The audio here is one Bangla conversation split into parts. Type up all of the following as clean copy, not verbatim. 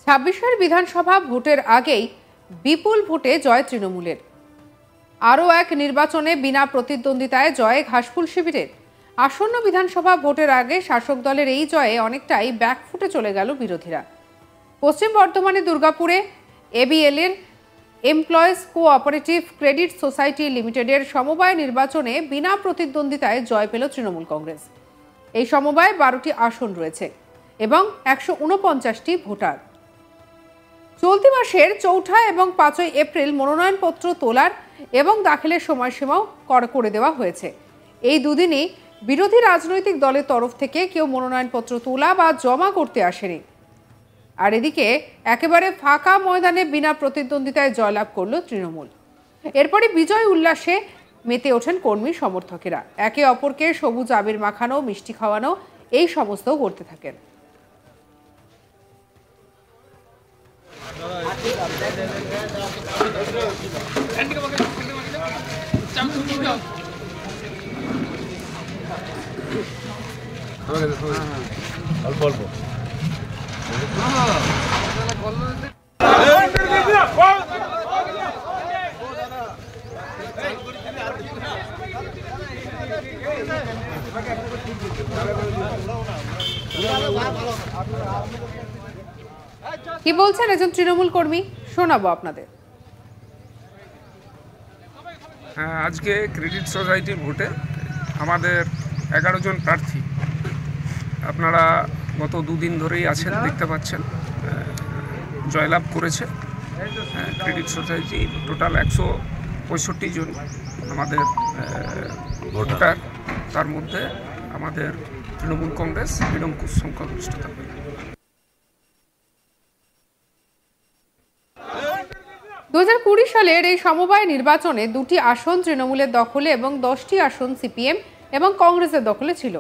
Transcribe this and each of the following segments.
ছাব্বিশের বিধানসভা ভোটের আগেই বিপুল ভোটে জয় তৃণমূলের। আরও এক নির্বাচনে বিনা প্রতিদ্বন্দ্বিতায় জয় ঘাসফুল শিবিরের। আসন্ন বিধানসভা ভোটের আগে শাসক দলের এই জয়ে অনেকটাই ব্যাকফুটে চলে গেল বিরোধীরা। পশ্চিম বর্ধমানে দুর্গাপুরে এবিএল এর এমপ্লয়িজ কোঅপারেটিভ ক্রেডিট সোসাইটি লিমিটেডের সমবায় নির্বাচনে বিনা প্রতিদ্বন্দ্বিতায় জয় পেল তৃণমূল কংগ্রেস। এই সমবায়ে 12টি আসন রয়েছে এবং 149টি ভোটার। চলতি মাসের 4 এবং 5 এপ্রিল মনোনয়নপত্র তোলার এবং দাখিলের সময়সীমাও করে দেওয়া হয়েছে। এই দুদিনই বিরোধী রাজনৈতিক দলের তরফ থেকে কেউ মনোনয়নপত্র তোলা বা জমা করতে আসেনি। আর এদিকে একেবারে ফাঁকা ময়দানে বিনা প্রতিদ্বন্দ্বিতায় জয়লাভ করল তৃণমূল। এরপরে বিজয় উল্লাসে মেতে ওঠেন কর্মী সমর্থকেরা। একে অপরকে সবুজ আবির মাখানো, মিষ্টি খাওয়ানো এই সমস্ত করতে থাকেন। অল্প অল্প কি বলছেন একজন তৃণমূল কর্মী, শোনাবো আপনাদের। আজকে ক্রেডিট সোসাইটির ভোটে আমাদের 11 জন প্রার্থী আপনারা গত দুদিন ধরেই আছেন, দেখতে পাচ্ছেন, জয়লাভ করেছে। ক্রেডিট সোসাইটি টোটাল 165 জন আমাদের ভোটার, তার মধ্যে আমাদের তৃণমূল কংগ্রেস নিরঙ্কুশ সংখ্যাগরিষ্ঠতা পেল। 2020 সালের এই সমবায় নির্বাচনে 2টি আসন তৃণমূলের দখলে এবং 10টি আসন সিপিএম এবং কংগ্রেসের দখলে ছিল।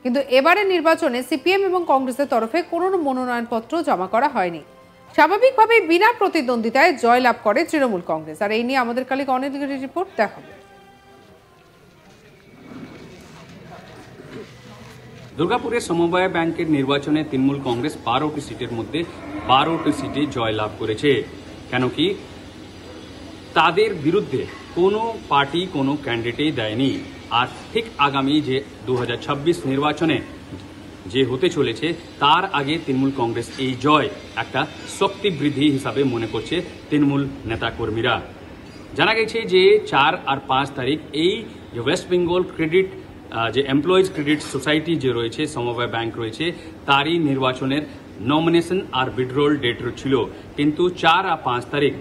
কিন্তু এবারের নির্বাচনে সিপিএম এবং কংগ্রেসের তরফে কোনো মনোনয়নপত্র জমা করা হয়নি। স্বাভাবিকভাবেই বিনা প্রতিদ্বন্দ্বিতায় জয়লাভ করে তৃণমূল কংগ্রেস। আর এই নিয়ে আমাদের কালিক অনেকগুলি রিপোর্ট দেখাবো। দুর্গাপুরে সমবায় ব্যাংকের নির্বাচনে তৃণমূল কংগ্রেস 12টি সিটের মধ্যে 12টি সিটে জয়লাভ করেছে। কেন কি তাদের বিরুদ্ধে কোনো পার্টি কোনো ক্যান্ডিডেটই দেয়নি। আর ঠিক আগামী যে 2026 নির্বাচনে যে হতে চলেছে তার আগে তৃণমূল কংগ্রেস এই জয় একটা শক্তি বৃদ্ধি হিসাবে মনে করছে তৃণমূল নেতাকর্মীরা। জানা গেছে যে 4 আর 5 তারিখ এই যে ওয়েস্ট বেঙ্গল ক্রেডিট যে এমপ্লয়িজ ক্রেডিট সোসাইটি যে রয়েছে, সমবায় ব্যাংক রয়েছে, তারই নির্বাচনের নমিনেশন আর উইথড্রল ডেট ছিল। কিন্তু 4 আর 5 তারিখ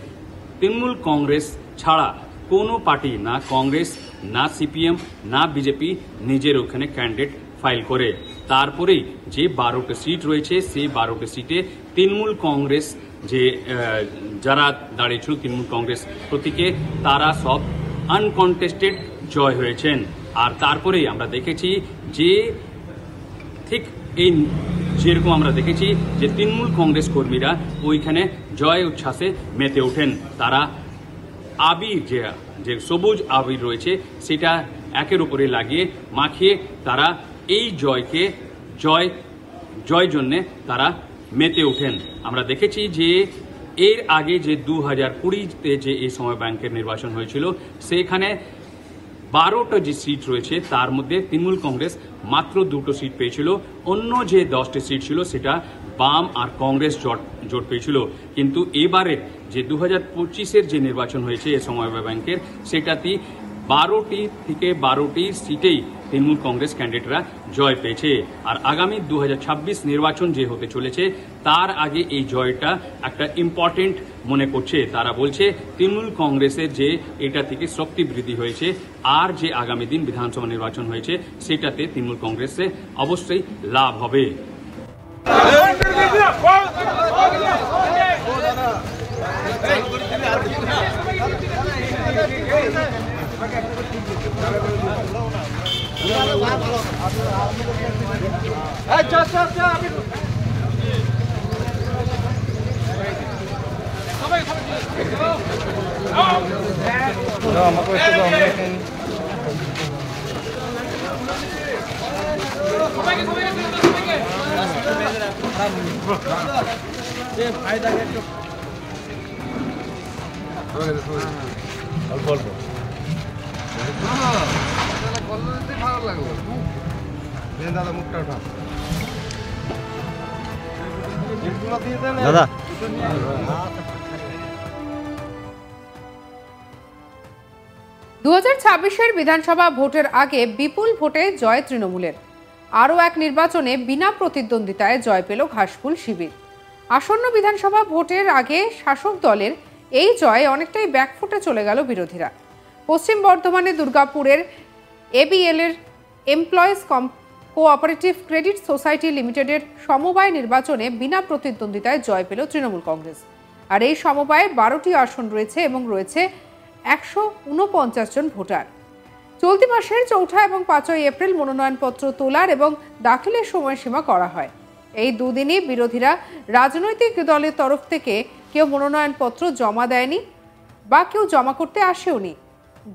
তৃণমূল কংগ্রেস ছাড়া কোনো পার্টি, না কংগ্রেস, না সিপিএম, না বিজেপি নিজের ওখানে ক্যান্ডিডেট ফাইল করে। তারপরেই যে 12টি সিট রয়েছে সেই 12টি সিটে তৃণমূল কংগ্রেস যে যারা দাঁড়িয়েছিল তৃণমূল কংগ্রেস প্রতীকে, তারা সব আনকন্টেস্টেড জয় হয়েছেন। আর তারপরেই আমরা দেখেছি যে ঠিক এই যেরকম আমরা দেখেছি যে তৃণমূল কংগ্রেস কর্মীরা ওইখানে জয় উচ্ছ্বাসে মেতে ওঠেন। তারা আবির যে সবুজ আবির রয়েছে সেটা একের উপরে লাগিয়ে মাখিয়ে তারা এই জয়কে জয় জন্যে তারা মেতে ওঠেন। আমরা দেখেছি যে এর আগে যে 2020-তে যে এই সময় ব্যাংকের নির্বাচন হয়েছিল সেখানে 12টা যে সিট রয়েছে তার মধ্যে তৃণমূল কংগ্রেস মাত্র 2টো সিট পেয়েছিল। অন্য যে 10টি সিট ছিল সেটা বাম আর কংগ্রেস জোট পেয়েছিল। কিন্তু এবারে যে 2025-এর যে নির্বাচন হয়েছে এই সমবায় ব্যাংকের, সেটাতে 12টি থেকে 12টি সিটেই তৃণমূল কংগ্রেস ক্যান্ডিডেটরা জয় পেয়েছে। আর আগামী 2026 নির্বাচন যে হতে চলেছে তার আগে এই জয়টা একটা ইম্পর্টেন্ট মনে করছে। তারা বলছে তৃণমূল কংগ্রেসের যে এটা থেকে শক্তি বৃদ্ধি হয়েছে আর যে আগামী দিন বিধানসভা নির্বাচন হয়েছে সেটাতে তৃণমূল কংগ্রেসে অবশ্যই লাভ হবে। আমাকে দাদা 2026-এর বিধানসভা ভোটের আগে বিপুল ভোটে জয় তৃণমূলের। আরও এক নির্বাচনে বিনা প্রতিদ্বন্দ্বিতায় জয় পেল ঘাসফুল শিবির। আসন্ন বিধানসভা ভোটের আগে শাসক দলের এই জয় অনেকটাই ব্যাকফুটে চলে গেল বিরোধীরা। পশ্চিম বর্ধমানে দুর্গাপুরের এবিএল এর এমপ্লয়িজ কোঅপারেটিভ ক্রেডিট সোসাইটি লিমিটেডের সমবায় নির্বাচনে বিনা প্রতিদ্বন্দ্বিতায় জয় পেল তৃণমূল কংগ্রেস। আর এই সমবায়ে 12টি আসন রয়েছে এবং রয়েছে 149 জন ভোটার। চলতি মাসের 4 এবং 5 এপ্রিল মনোনয়নপত্র তোলার এবং দাখিলের সময়সীমা করা হয়। এই দুদিনই বিরোধীরা রাজনৈতিক দলের তরফ থেকে কেউ মনোনয়নপত্র জমা দেয়নি বা কেউ জমা করতে আসেওনি,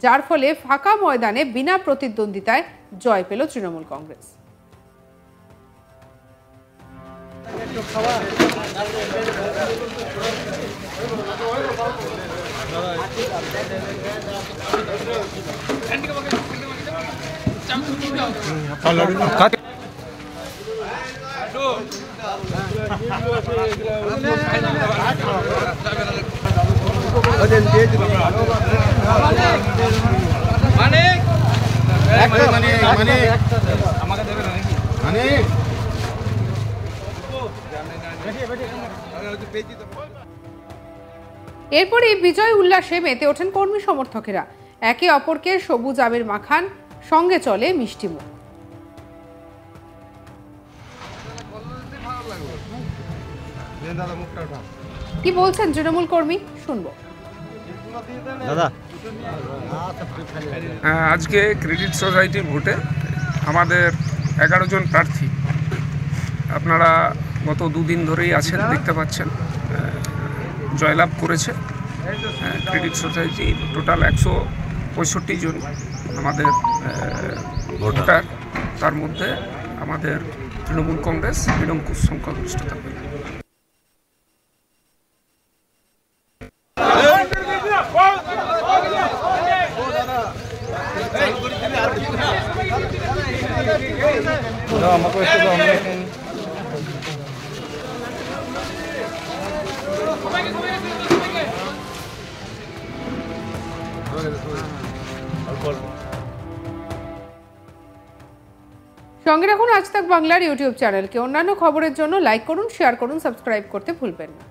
যার ফলে ফাঁকা ময়দানে বিনা প্রতিদ্বন্দ্বিতায় জয় পেল তৃণমূল কংগ্রেস। এরপরে বিজয় উল্লাসে মেতে ওঠেন কর্মী সমর্থকেরা। একে অপরকে সবুজ আবির মাখান, সঙ্গে চলে মিষ্টিমুখ। কি বলছেন তৃণমূল কর্মী, শুনবো। দাদা আজকে ক্রেডিট সোসাইটির ভোটে আমাদের 11 জন প্রার্থী আপনারা গত দুদিন ধরেই আছেন, দেখতে পাচ্ছেন, জয়লাভ করেছে। ক্রেডিট সোসাইটি টোটাল 165 জন আমাদের ভোটার, তার মধ্যে আমাদের তৃণমূল কংগ্রেস নিরঙ্কুশ সংখ্যাগরিষ্ঠতা পেল। সঙ্গে রাখুন আজ তাক বাংলার ইউটিউব চ্যানেলকে। অন্যান্য খবরের জন্য লাইক করুন, শেয়ার করুন, সাবস্ক্রাইব করতে ভুলবেন না।